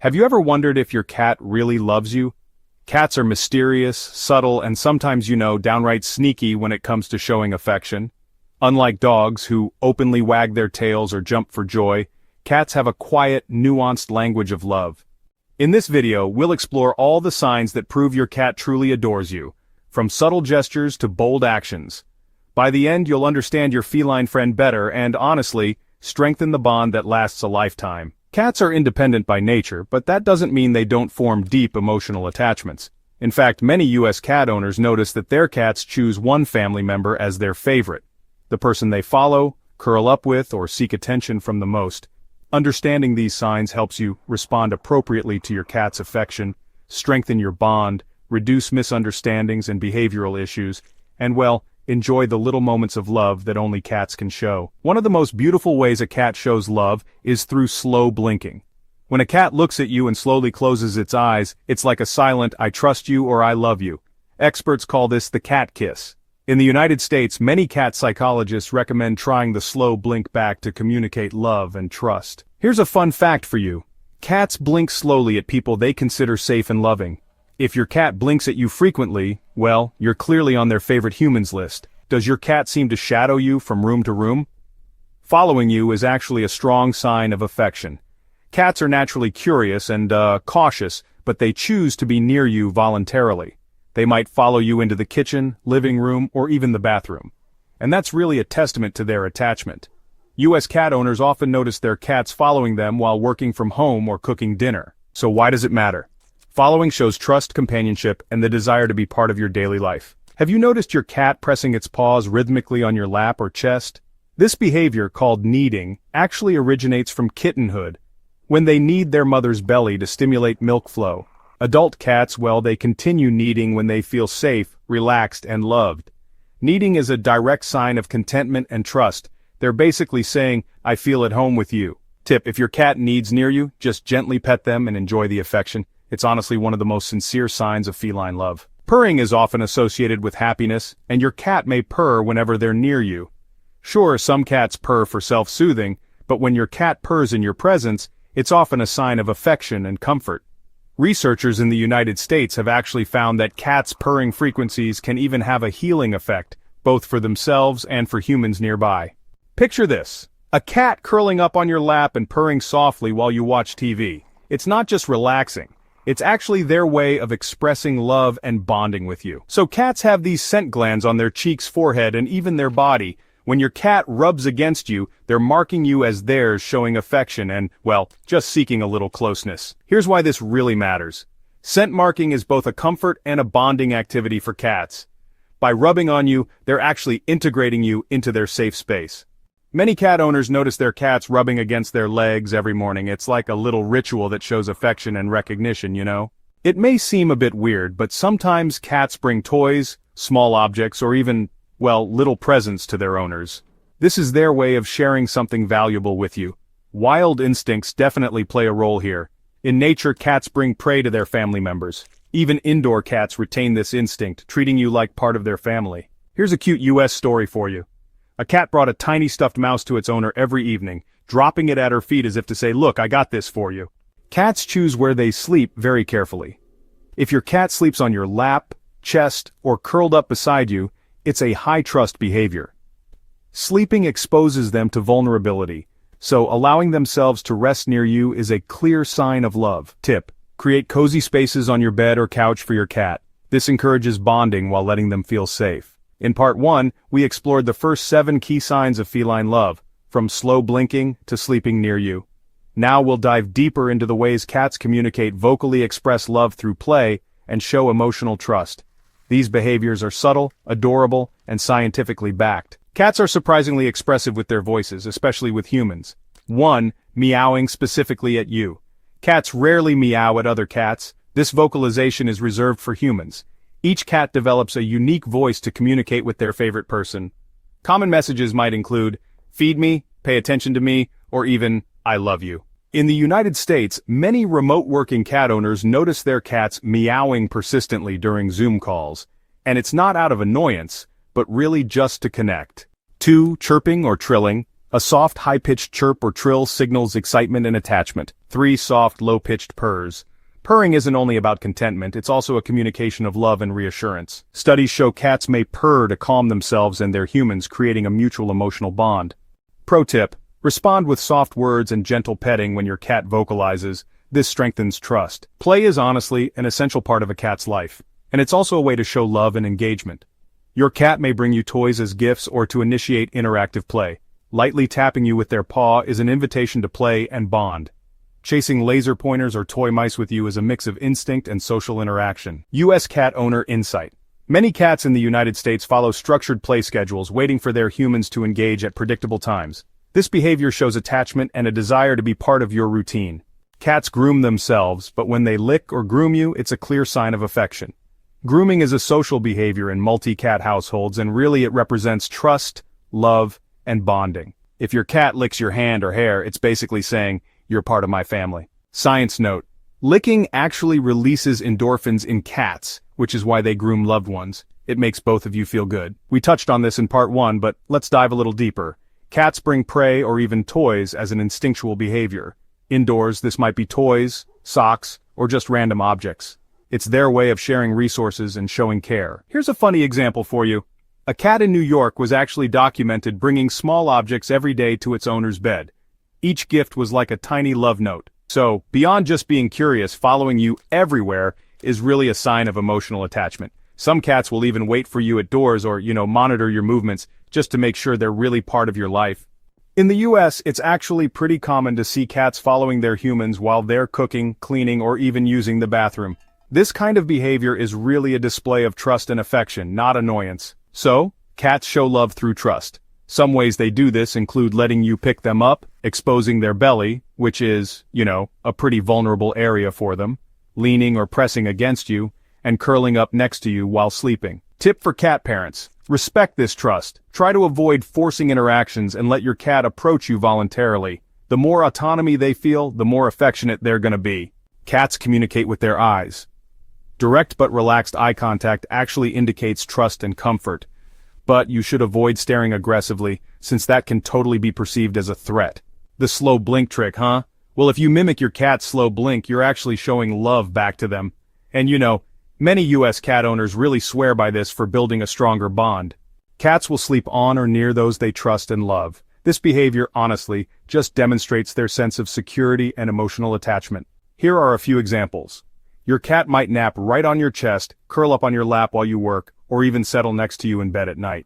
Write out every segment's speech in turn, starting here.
Have you ever wondered if your cat really loves you? Cats are mysterious, subtle, and sometimes, downright sneaky when it comes to showing affection. Unlike dogs, who openly wag their tails or jump for joy, cats have a quiet, nuanced language of love. In this video, we'll explore all the signs that prove your cat truly adores you, from subtle gestures to bold actions. By the end, you'll understand your feline friend better and, honestly, strengthen the bond that lasts a lifetime. Cats are independent by nature, but that doesn't mean they don't form deep emotional attachments. In fact, many U.S. cat owners notice that their cats choose one family member as their favorite, the person they follow, curl up with, or seek attention from the most. Understanding these signs helps you respond appropriately to your cat's affection, strengthen your bond, reduce misunderstandings and behavioral issues, and, enjoy the little moments of love that only cats can show. One of the most beautiful ways a cat shows love is through slow blinking. When a cat looks at you and slowly closes its eyes, it's like a silent, "I trust you" or "I love you." Experts call this the cat kiss. In the United States, many cat psychologists recommend trying the slow blink back to communicate love and trust. Here's a fun fact for you. Cats blink slowly at people they consider safe and loving. If your cat blinks at you frequently, you're clearly on their favorite humans list. Does your cat seem to shadow you from room to room? Following you is actually a strong sign of affection. Cats are naturally curious and, cautious, but they choose to be near you voluntarily. They might follow you into the kitchen, living room, or even the bathroom. And that's really a testament to their attachment. U.S. cat owners often notice their cats following them while working from home or cooking dinner. So why does it matter? Following shows trust, companionship, and the desire to be part of your daily life. Have you noticed your cat pressing its paws rhythmically on your lap or chest? This behavior, called kneading, actually originates from kittenhood, when they knead their mother's belly to stimulate milk flow. Adult cats, they continue kneading when they feel safe, relaxed, and loved. Kneading is a direct sign of contentment and trust. They're basically saying, "I feel at home with you." Tip: if your cat kneads near you, just gently pet them and enjoy the affection. It's honestly one of the most sincere signs of feline love. Purring is often associated with happiness, and your cat may purr whenever they're near you. Sure, some cats purr for self-soothing, but when your cat purrs in your presence, it's often a sign of affection and comfort. Researchers in the United States have actually found that cats' purring frequencies can even have a healing effect, both for themselves and for humans nearby. Picture this: a cat curling up on your lap and purring softly while you watch TV. It's not just relaxing. It's actually their way of expressing love and bonding with you. So cats have these scent glands on their cheeks, forehead, and even their body. When your cat rubs against you, they're marking you as theirs, showing affection and, just seeking a little closeness. Here's why this really matters. Scent marking is both a comfort and a bonding activity for cats. By rubbing on you, they're actually integrating you into their safe space. Many cat owners notice their cats rubbing against their legs every morning. It's like a little ritual that shows affection and recognition, It may seem a bit weird, but sometimes cats bring toys, small objects, or even, little presents to their owners. This is their way of sharing something valuable with you. Wild instincts definitely play a role here. In nature, cats bring prey to their family members. Even indoor cats retain this instinct, treating you like part of their family. Here's a cute U.S. story for you. A cat brought a tiny stuffed mouse to its owner every evening, dropping it at her feet as if to say, "Look, I got this for you." Cats choose where they sleep very carefully. If your cat sleeps on your lap, chest, or curled up beside you, it's a high-trust behavior. Sleeping exposes them to vulnerability, so allowing themselves to rest near you is a clear sign of love. Tip: create cozy spaces on your bed or couch for your cat. This encourages bonding while letting them feel safe. In Part 1, we explored the first 7 key signs of feline love, from slow blinking to sleeping near you. Now we'll dive deeper into the ways cats communicate, vocally express love through play, and show emotional trust. These behaviors are subtle, adorable, and scientifically backed. Cats are surprisingly expressive with their voices, especially with humans. 1. Meowing specifically at you. Cats rarely meow at other cats. This vocalization is reserved for humans. Each cat develops a unique voice to communicate with their favorite person. Common messages might include, "Feed me," "Pay attention to me," or even, "I love you." In the United States, many remote working cat owners notice their cats meowing persistently during Zoom calls. And it's not out of annoyance, but really just to connect. 2. Chirping or trilling. A soft, high-pitched chirp or trill signals excitement and attachment. 3 soft, low-pitched purrs. Purring isn't only about contentment, it's also a communication of love and reassurance. Studies show cats may purr to calm themselves and their humans, creating a mutual emotional bond. Pro tip: respond with soft words and gentle petting when your cat vocalizes. This strengthens trust. Play is honestly an essential part of a cat's life, and it's also a way to show love and engagement. Your cat may bring you toys as gifts or to initiate interactive play. Lightly tapping you with their paw is an invitation to play and bond. Chasing laser pointers or toy mice with you is a mix of instinct and social interaction. U.S. cat owner insight. Many cats in the United States follow structured play schedules, waiting for their humans to engage at predictable times. This behavior shows attachment and a desire to be part of your routine. Cats groom themselves, but when they lick or groom you, it's a clear sign of affection. Grooming is a social behavior in multi-cat households, and really it represents trust, love, and bonding. If your cat licks your hand or hair, it's basically saying, "You're part of my family." Science note: licking actually releases endorphins in cats, which is why they groom loved ones. It makes both of you feel good. We touched on this in part 1, but let's dive a little deeper. Cats bring prey or even toys as an instinctual behavior. Indoors, this might be toys, socks, or just random objects. It's their way of sharing resources and showing care. Here's a funny example for you. A cat in New York was actually documented bringing small objects every day to its owner's bed. Each gift was like a tiny love note. So, beyond just being curious, following you everywhere is really a sign of emotional attachment. Some cats will even wait for you at doors or, monitor your movements just to make sure they're really part of your life. In the US, it's actually pretty common to see cats following their humans while they're cooking, cleaning, or even using the bathroom. This kind of behavior is really a display of trust and affection, not annoyance. So, cats show love through trust. Some ways they do this include letting you pick them up, exposing their belly, which is, a pretty vulnerable area for them, leaning or pressing against you, and curling up next to you while sleeping. Tip for cat parents: respect this trust. Try to avoid forcing interactions and let your cat approach you voluntarily. The more autonomy they feel, the more affectionate they're gonna be. Cats communicate with their eyes. Direct but relaxed eye contact actually indicates trust and comfort. But you should avoid staring aggressively, since that can totally be perceived as a threat. The slow blink trick, huh? Well, if you mimic your cat's slow blink, you're actually showing love back to them. And many US cat owners really swear by this for building a stronger bond. Cats will sleep on or near those they trust and love. This behavior, honestly, just demonstrates their sense of security and emotional attachment. Here are a few examples. Your cat might nap right on your chest, curl up on your lap while you work, or even settle next to you in bed at night.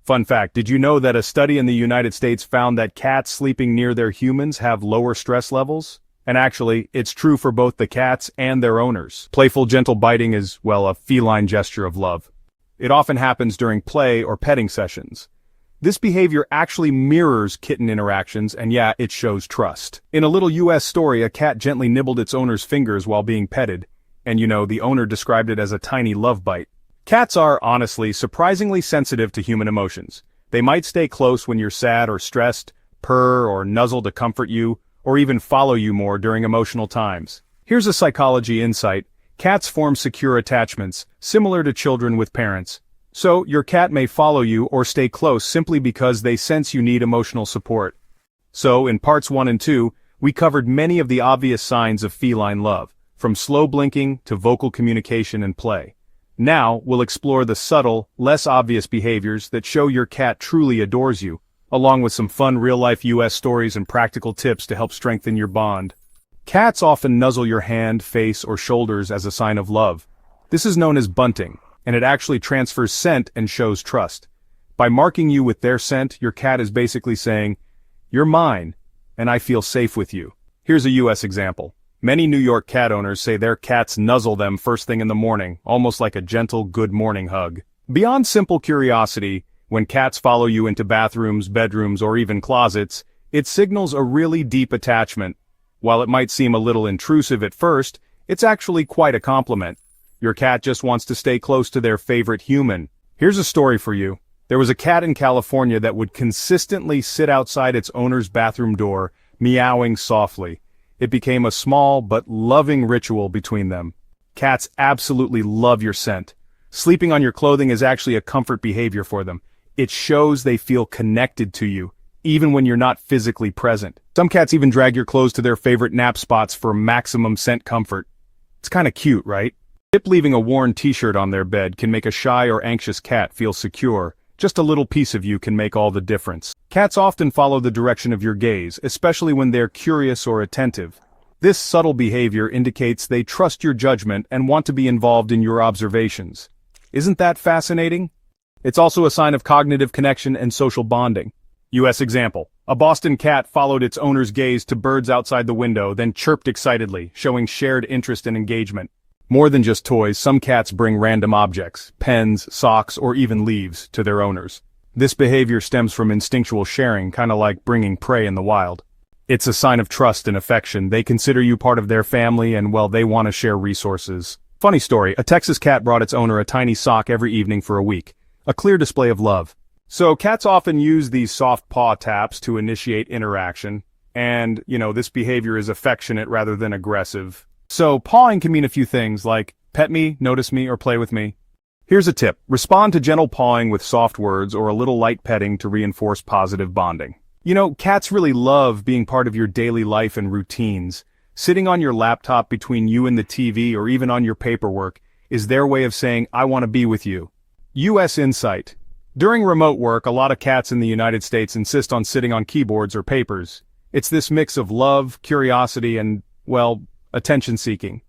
Fun fact: did you know that a study in the United States found that cats sleeping near their humans have lower stress levels? And actually, it's true for both the cats and their owners. Playful, gentle biting is, a feline gesture of love. It often happens during play or petting sessions. This behavior actually mirrors kitten interactions, and it shows trust. In a little US story, a cat gently nibbled its owner's fingers while being petted, and the owner described it as a tiny love bite. Cats are, honestly, surprisingly sensitive to human emotions. They might stay close when you're sad or stressed, purr or nuzzle to comfort you, or even follow you more during emotional times. Here's a psychology insight: cats form secure attachments, similar to children with parents. So, your cat may follow you or stay close simply because they sense you need emotional support. So, in parts 1 and 2, we covered many of the obvious signs of feline love, from slow blinking to vocal communication and play. Now, we'll explore the subtle, less obvious behaviors that show your cat truly adores you, along with some fun real-life US stories and practical tips to help strengthen your bond. Cats often nuzzle your hand, face, or shoulders as a sign of love. This is known as bunting, and it actually transfers scent and shows trust. By marking you with their scent, your cat is basically saying, "You're mine, and I feel safe with you." Here's a US example. Many New York cat owners say their cats nuzzle them first thing in the morning, almost like a gentle good morning hug. Beyond simple curiosity, when cats follow you into bathrooms, bedrooms, or even closets, it signals a really deep attachment. While it might seem a little intrusive at first, it's actually quite a compliment. Your cat just wants to stay close to their favorite human. Here's a story for you. There was a cat in California that would consistently sit outside its owner's bathroom door, meowing softly. It became a small but loving ritual between them. Cats absolutely love your scent. Sleeping on your clothing is actually a comfort behavior for them. It shows they feel connected to you, even when you're not physically present. Some cats even drag your clothes to their favorite nap spots for maximum scent comfort. It's kinda cute, right? Tip: leaving a worn t-shirt on their bed can make a shy or anxious cat feel secure. Just a little piece of you can make all the difference. Cats often follow the direction of your gaze, especially when they're curious or attentive. This subtle behavior indicates they trust your judgment and want to be involved in your observations. Isn't that fascinating? It's also a sign of cognitive connection and social bonding. U.S. example. A Boston cat followed its owner's gaze to birds outside the window, then chirped excitedly, showing shared interest and engagement. More than just toys, some cats bring random objects, pens, socks, or even leaves, to their owners. This behavior stems from instinctual sharing, kinda like bringing prey in the wild. It's a sign of trust and affection. They consider you part of their family and, well, they want to share resources. Funny story, a Texas cat brought its owner a tiny sock every evening for a week. A clear display of love. So cats often use these soft paw taps to initiate interaction, and, this behavior is affectionate rather than aggressive. So pawing can mean a few things like pet me, notice me, or play with me. Here's a tip: respond to gentle pawing with soft words or a little light petting to reinforce positive bonding. Cats really love being part of your daily life and routines. Sitting on your laptop between you and the TV or even on your paperwork is their way of saying, I want to be with you. U.S. insight. During remote work, a lot of cats in the United States insist on sitting on keyboards or papers. It's this mix of love, curiosity, and, well, attention-seeking.